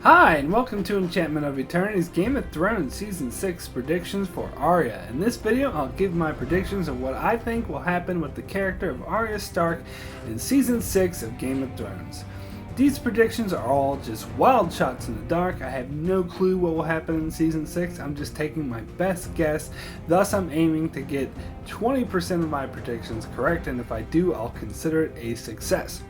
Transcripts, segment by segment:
Hi, and welcome to Enchantment of Eternity's Game of Thrones Season 6 predictions for Arya. In this video, I'll give my predictions of what I think will happen with the character of Arya Stark in Season 6 of Game of Thrones. These predictions are all just wild shots in the dark. I have no clue what will happen in Season 6. I'm just taking my best guess. Thus, I'm aiming to get 20% of my predictions correct, and if I do, I'll consider it a success.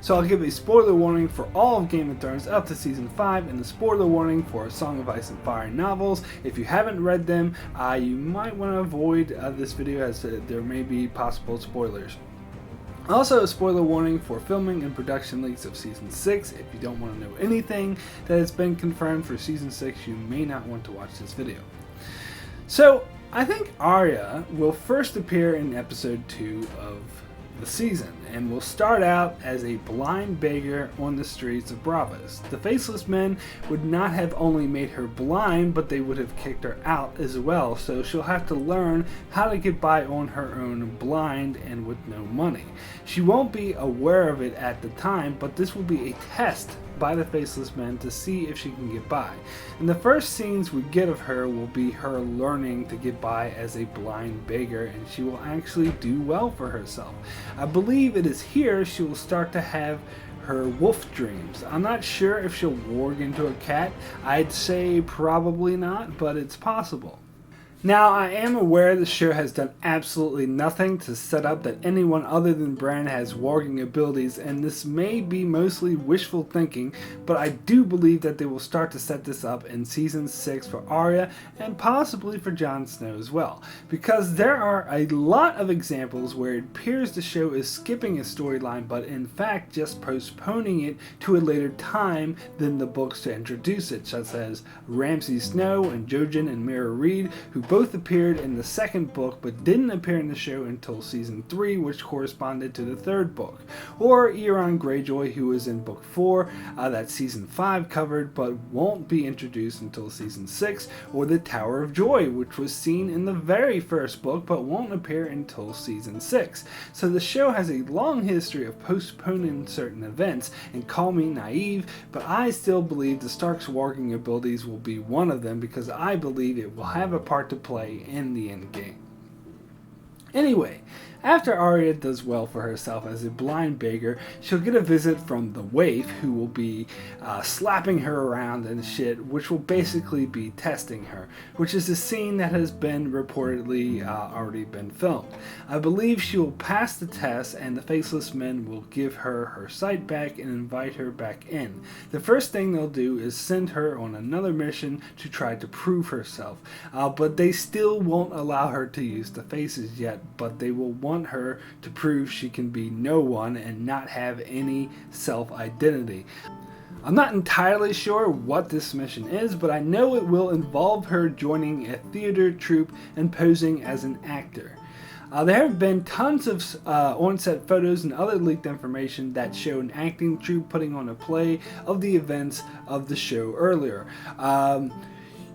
So I'll give a spoiler warning for all of Game of Thrones up to Season 5 and a spoiler warning for Song of Ice and Fire novels. If you haven't read them, you might want to avoid this video as there may be possible spoilers. Also, a spoiler warning for filming and production leaks of Season 6. If you don't want to know anything that has been confirmed for Season 6, you may not want to watch this video. So, I think Arya will first appear in Episode 2 of the season, and will start out as a blind beggar on the streets of Braavos. The Faceless Men would not have only made her blind, but they would have kicked her out as well, so she'll have to learn how to get by on her own blind and with no money. She won't be aware of it at the time, but this will be a test by the Faceless Men to see if she can get by. And the first scenes we get of her will be her learning to get by as a blind beggar, and she will actually do well for herself. I believe it is here she will start to have her wolf dreams. I'm not sure if she'll warg into a cat. I'd say probably not, but it's possible. Now, I am aware the show has done absolutely nothing to set up that anyone other than Bran has warging abilities, and this may be mostly wishful thinking, but I do believe that they will start to set this up in Season 6 for Arya, and possibly for Jon Snow as well, because there are a lot of examples where it appears the show is skipping a storyline, but in fact just postponing it to a later time than the books to introduce it, such as Ramsay Snow and Jojen and Mira Reed, who both appeared in the second book but didn't appear in the show until Season 3, which corresponded to the third book. Or Euron Greyjoy, who was in Book 4 that Season 5 covered but won't be introduced until Season 6. Or the Tower of Joy, which was seen in the very first book but won't appear until Season 6. So the show has a long history of postponing certain events, and call me naive, but I still believe the Stark's warging abilities will be one of them, because I believe it will have a part to play in the end game. Anyway, after Arya does well for herself as a blind beggar, she'll get a visit from the Waif, who will be slapping her around and shit, which will basically be testing her, which is a scene that has been reportedly already been filmed. I believe she will pass the test, and the Faceless Men will give her her sight back and invite her back in. The first thing they'll do is send her on another mission to try to prove herself, but they still won't allow her to use the faces yet, but they will want her to prove she can be no one and not have any self-identity. I'm not entirely sure what this mission is, but I know it will involve her joining a theater troupe and posing as an actor. There have been tons of on-set photos and other leaked information that show an acting troupe putting on a play of the events of the show earlier.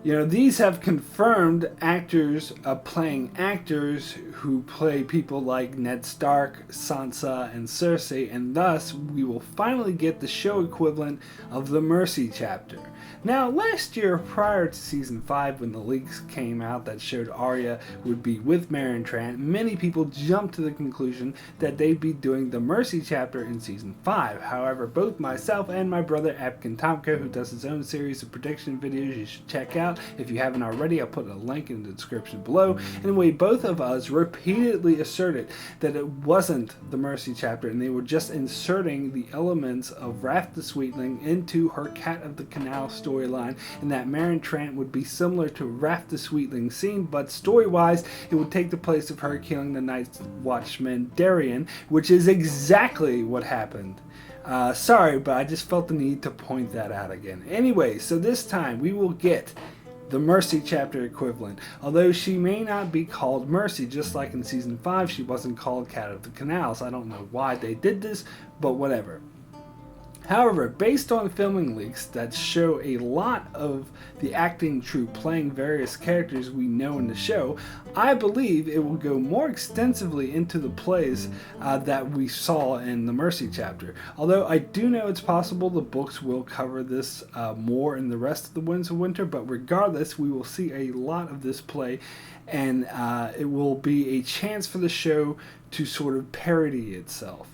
These have confirmed actors playing actors who play people like Ned Stark, Sansa, and Cersei, and thus we will finally get the show equivalent of the Mercy chapter. Now, last year, prior to Season 5, when the leaks came out that showed Arya would be with Meryn Trant, many people jumped to the conclusion that they'd be doing the Mercy chapter in Season 5. However, both myself and my brother Apkin Tomko, who does his own series of prediction videos you should check out if you haven't already, I'll put a link in the description below. Anyway, both of us repeatedly asserted that it wasn't the Mercy chapter, and they were just inserting the elements of Wrath the Sweetling into her Cat of the Canal storyline, and that Meryn Trant would be similar to Wrath the Sweetling scene, but story-wise, it would take the place of her killing the Night Watchman Darien, which is exactly what happened. Sorry, but I just felt the need to point that out again. Anyway, so this time we will get the Mercy chapter equivalent, although she may not be called Mercy, just like in Season 5 she wasn't called Cat of the Canals. I don't know why they did this, but whatever. However, based on filming leaks that show a lot of the acting troupe playing various characters we know in the show, I believe it will go more extensively into the plays that we saw in the Mercy chapter. Although I do know it's possible the books will cover this more in the rest of the Winds of Winter, but regardless, we will see a lot of this play, and it will be a chance for the show to sort of parody itself.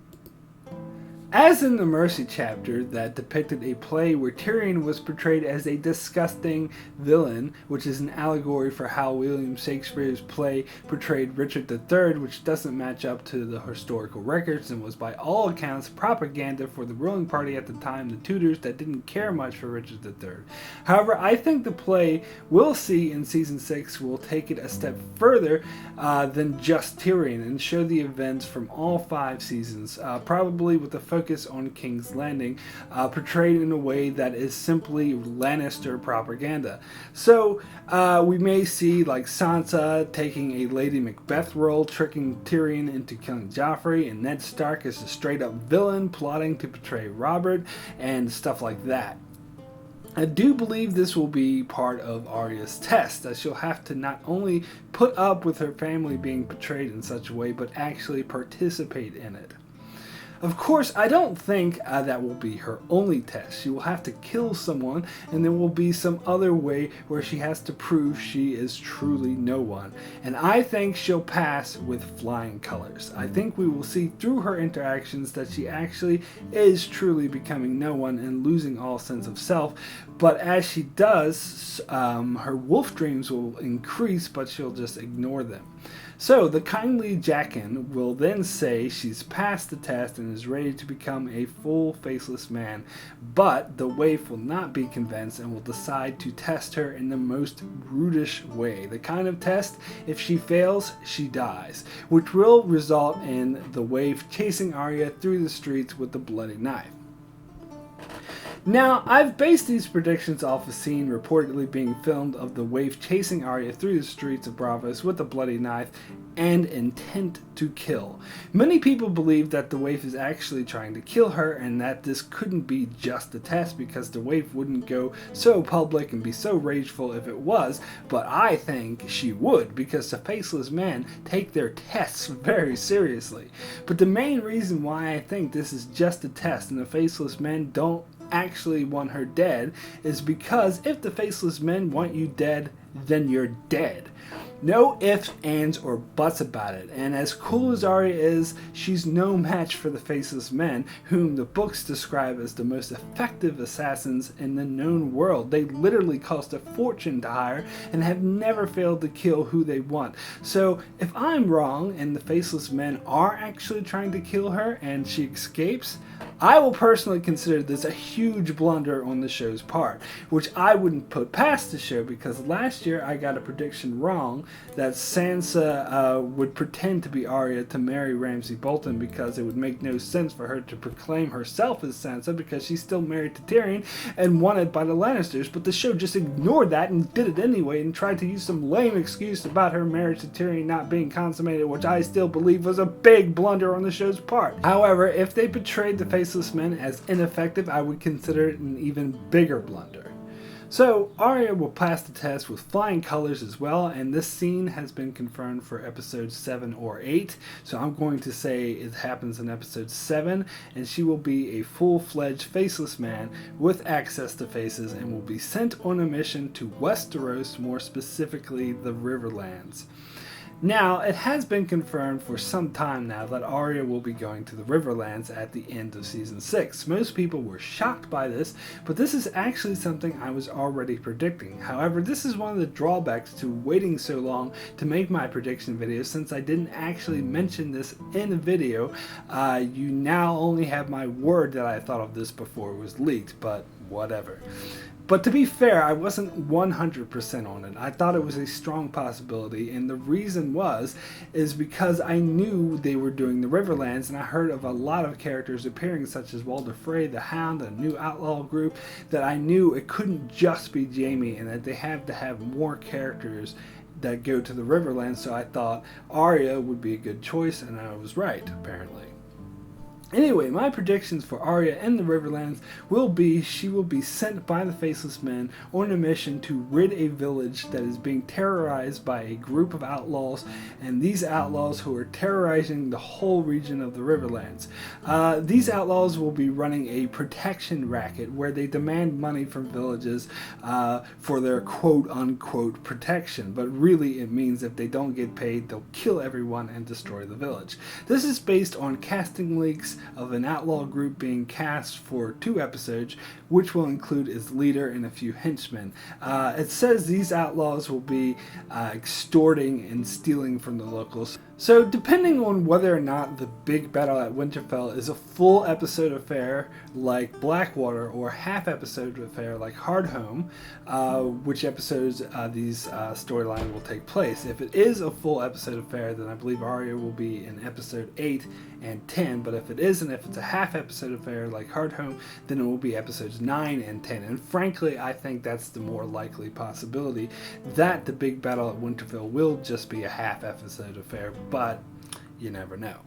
As in the Mercy chapter that depicted a play where Tyrion was portrayed as a disgusting villain, which is an allegory for how William Shakespeare's play portrayed Richard III, which doesn't match up to the historical records and was by all accounts propaganda for the ruling party at the time, the Tudors, that didn't care much for Richard III. However, I think the play we'll see in Season 6 will take it a step further than just Tyrion and show the events from all 5 seasons, probably with the focus on King's Landing, portrayed in a way that is simply Lannister propaganda. So we may see like Sansa taking a Lady Macbeth role, tricking Tyrion into killing Joffrey, and Ned Stark as a straight up villain plotting to betray Robert, and stuff like that. I do believe this will be part of Arya's test, that she'll have to not only put up with her family being portrayed in such a way, but actually participate in it. Of course, I don't think that will be her only test. She will have to kill someone, and there will be some other way where she has to prove she is truly no one. And I think she'll pass with flying colors. I think we will see through her interactions that she actually is truly becoming no one and losing all sense of self. But as she does, her wolf dreams will increase, but she'll just ignore them. So the kindly Jaqen will then say she's passed the test and is ready to become a full faceless man, but the Waif will not be convinced and will decide to test her in the most brutish way. The kind of test, if she fails, she dies, which will result in the Waif chasing Arya through the streets with a bloody knife. Now, I've based these predictions off a scene reportedly being filmed of the Waif chasing Arya through the streets of Braavos with a bloody knife and intent to kill. Many people believe that the Waif is actually trying to kill her and that this couldn't be just a test because the Waif wouldn't go so public and be so rageful if it was, but I think she would because the faceless men take their tests very seriously. But the main reason why I think this is just a test and the faceless men don't actually want her dead is because if the faceless men want you dead, then you're dead. No ifs, ands, or buts about it. And as cool as Arya is, she's no match for the faceless men, whom the books describe as the most effective assassins in the known world. They literally cost a fortune to hire and have never failed to kill who they want. So if I'm wrong and the faceless men are actually trying to kill her and she escapes, I will personally consider this a huge blunder on the show's part, which I wouldn't put past the show because last year I got a prediction wrong that Sansa would pretend to be Arya to marry Ramsay Bolton because it would make no sense for her to proclaim herself as Sansa because she's still married to Tyrion and wanted by the Lannisters, but the show just ignored that and did it anyway and tried to use some lame excuse about her marriage to Tyrion not being consummated, which I still believe was a big blunder on the show's part. However, if they portrayed the faceless men as ineffective, I would consider it an even bigger blunder. So Arya will pass the test with flying colors as well, and this scene has been confirmed for episodes 7 or 8, so I'm going to say it happens in episode 7, and she will be a full-fledged faceless man with access to faces and will be sent on a mission to Westeros, more specifically the Riverlands. Now, it has been confirmed for some time now that Arya will be going to the Riverlands at the end of Season 6. Most people were shocked by this, but this is actually something I was already predicting. However, this is one of the drawbacks to waiting so long to make my prediction video. Since I didn't actually mention this in a video, you now only have my word that I thought of this before it was leaked, but whatever. But to be fair, I wasn't 100% on it. I thought it was a strong possibility, and the reason is because I knew they were doing the Riverlands, and I heard of a lot of characters appearing, such as Walder Frey, the Hound, a new outlaw group, that I knew it couldn't just be Jaime, and that they have to have more characters that go to the Riverlands, so I thought Arya would be a good choice, and I was right, apparently. Anyway, my predictions for Arya and the Riverlands will be she will be sent by the Faceless Men on a mission to rid a village that is being terrorized by a group of outlaws, and these outlaws who are terrorizing the whole region of the Riverlands. These outlaws will be running a protection racket where they demand money from villages for their quote-unquote protection, but really it means if they don't get paid, they'll kill everyone and destroy the village. This is based on casting leaks of an outlaw group being cast for 2 episodes, which will include its leader and a few henchmen. It says these outlaws will be extorting and stealing from the locals. So depending on whether or not the big battle at Winterfell is a full episode affair like Blackwater or half episode affair like Hardhome, which episodes these storyline will take place. If it is a full episode affair, then I believe Arya will be in episode 8 and 10, but if it isn't, if it's a half episode affair like Hardhome, then it will be episodes 9 and 10. And frankly, I think that's the more likely possibility, that the big battle at Winterfell will just be a half episode affair, but you never know.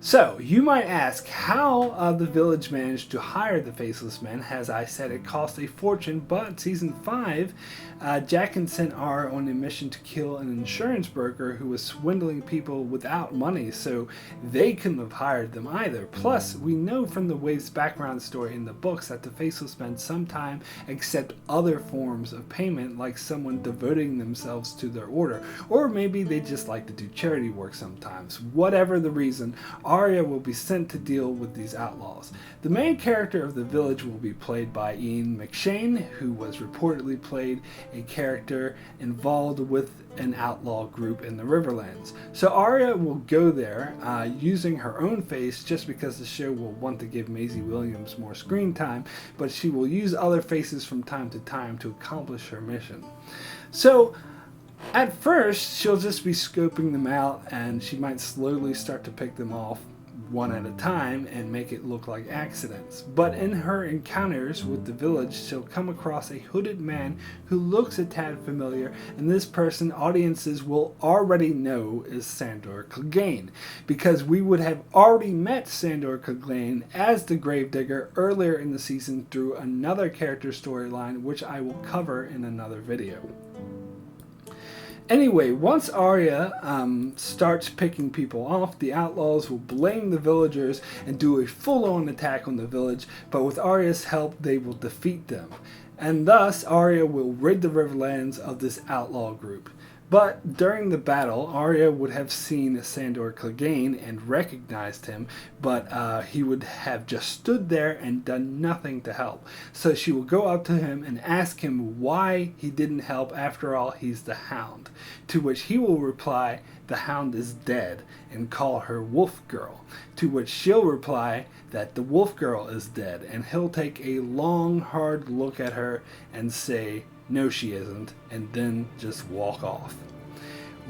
So, you might ask how the village managed to hire the Faceless Men. As I said, it cost a fortune, but season 5, Jaqen sent Arya on a mission to kill an insurance broker who was swindling people without money, so they couldn't have hired them either. Plus, we know from the Waif's background story in the books that the Faceless Men sometimes accept other forms of payment, like someone devoting themselves to their order, or maybe they just like to do charity work sometimes. Whatever the reason, Arya will be sent to deal with these outlaws. The main character of the village will be played by Ian McShane, who was reportedly played a character involved with an outlaw group in the Riverlands. So Arya will go there using her own face, just because the show will want to give Maisie Williams more screen time, but she will use other faces from time to time to accomplish her mission. So at first, she'll just be scoping them out, and she might slowly start to pick them off one at a time and make it look like accidents. But in her encounters with the village, she'll come across a hooded man who looks a tad familiar, and this person audiences will already know is Sandor Clegane, because we would have already met Sandor Clegane as the Gravedigger earlier in the season through another character storyline, which I will cover in another video. Anyway, once Arya starts picking people off, the outlaws will blame the villagers and do a full-on attack on the village, but with Arya's help, they will defeat them. And thus, Arya will rid the Riverlands of this outlaw group. But during the battle, Arya would have seen Sandor Clegane and recognized him, but he would have just stood there and done nothing to help. So she will go up to him and ask him why he didn't help. After all, he's the Hound. To which he will reply, the Hound is dead, and call her Wolf Girl. To which she'll reply that the Wolf Girl is dead, and he'll take a long, hard look at her and say, no she isn't, and then just walk off.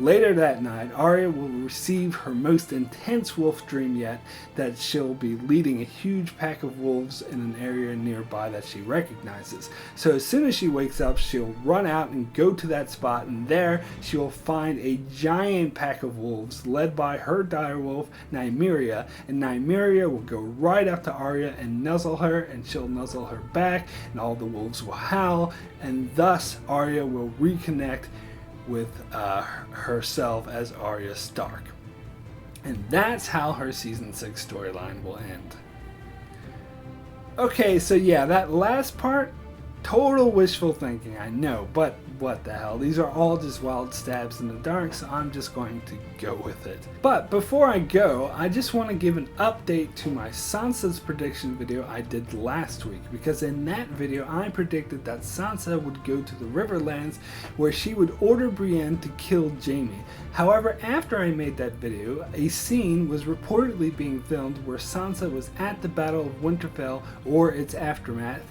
Later that night, Arya will receive her most intense wolf dream yet, that she'll be leading a huge pack of wolves in an area nearby that she recognizes. So as soon as she wakes up, she'll run out and go to that spot, and there she'll find a giant pack of wolves led by her direwolf, Nymeria, and Nymeria will go right up to Arya and nuzzle her, and she'll nuzzle her back, and all the wolves will howl, and thus Arya will reconnect with herself as Arya Stark. And that's how her season 6 storyline will end. Okay, so yeah, that last part, total wishful thinking, I know, but what the hell, these are all just wild stabs in the dark, so I'm just going to go with it. But before I go, I just want to give an update to my Sansa's prediction video I did last week, because in that video I predicted that Sansa would go to the Riverlands, where she would order Brienne to kill Jaime. However, after I made that video, a scene was reportedly being filmed where Sansa was at the Battle of Winterfell or its aftermath,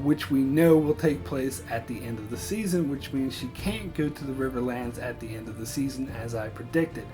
which we know will take place at the end of the season, which means she can't go to the Riverlands at the end of the season as I predicted.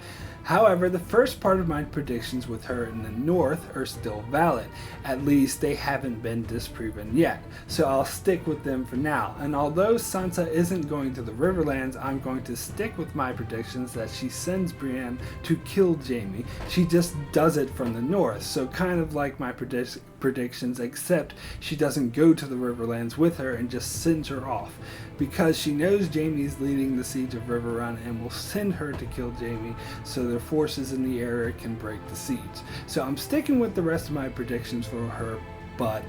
However, the first part of my predictions with her in the north are still valid. At least they haven't been disproven yet, so I'll stick with them for now. And although Sansa isn't going to the Riverlands, I'm going to stick with my predictions that she sends Brienne to kill Jaime. She just does it from the north, so kind of like my predictions, except she doesn't go to the Riverlands with her and just sends her off, because she knows Jaime's leading the siege of Riverrun and will send her to kill Jaime so their forces in the area can break the siege. So I'm sticking with the rest of my predictions for her, but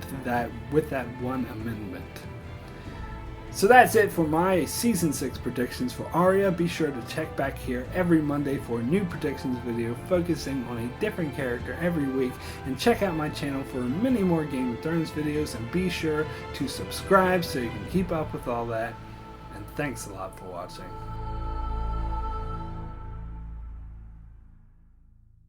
with that one amendment. So that's it for my Season 6 predictions for Arya. Be sure to check back here every Monday for a new predictions video focusing on a different character every week, and check out my channel for many more Game of Thrones videos, and be sure to subscribe so you can keep up with all that, and thanks a lot for watching.